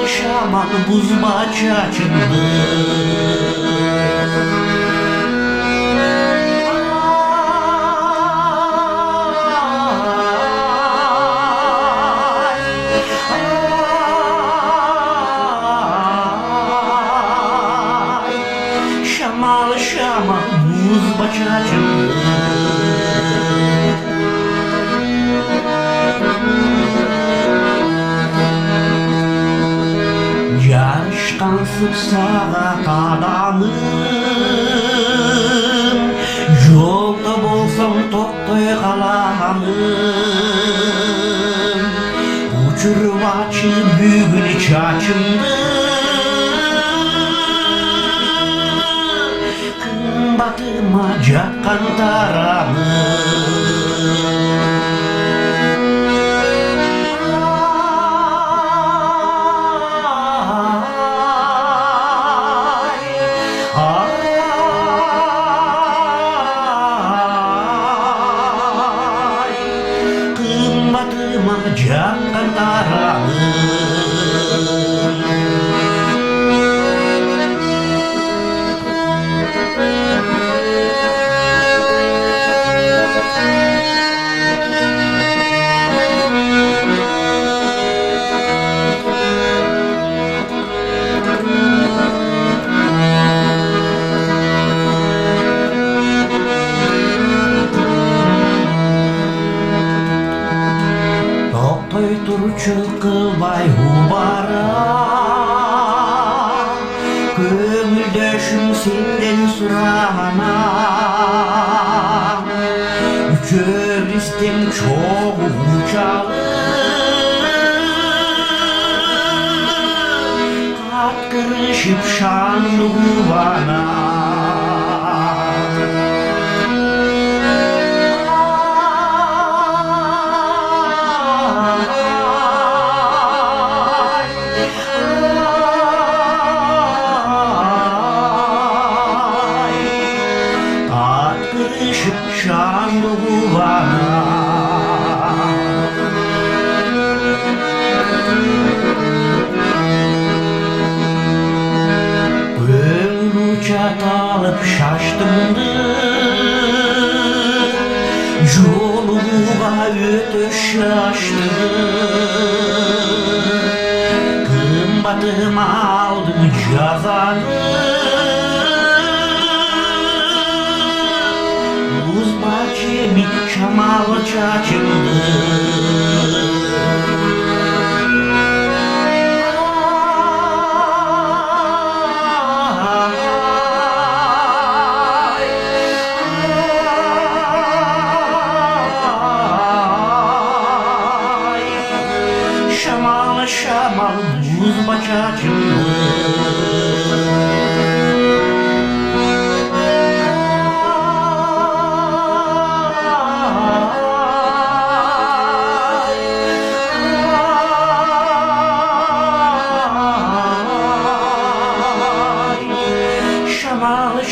şaman buz açıldı. Şamal şamal buz açıldı. Yarışkansın sağa kadamım, yolda bolsam toqtoy kalamım. Uçurup açıp büyük çaçımdı, gün batıma jakkan taramım. Kımbatıma jakkan taramım. Toqtoy turçu kılbay hubara, köngüldeşim senden surana. Üçör istem çok uçalı, katkırışıp şanlı bana. Şanlı bana. Gönül uçak alıp şaştımdı, yoluma ötüş açtı. Kımbatıma aldım cazanı, bahçemi şamal çaçıldı. Şamal şamal buz açıldı.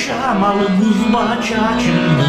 Şamal buz açıldı.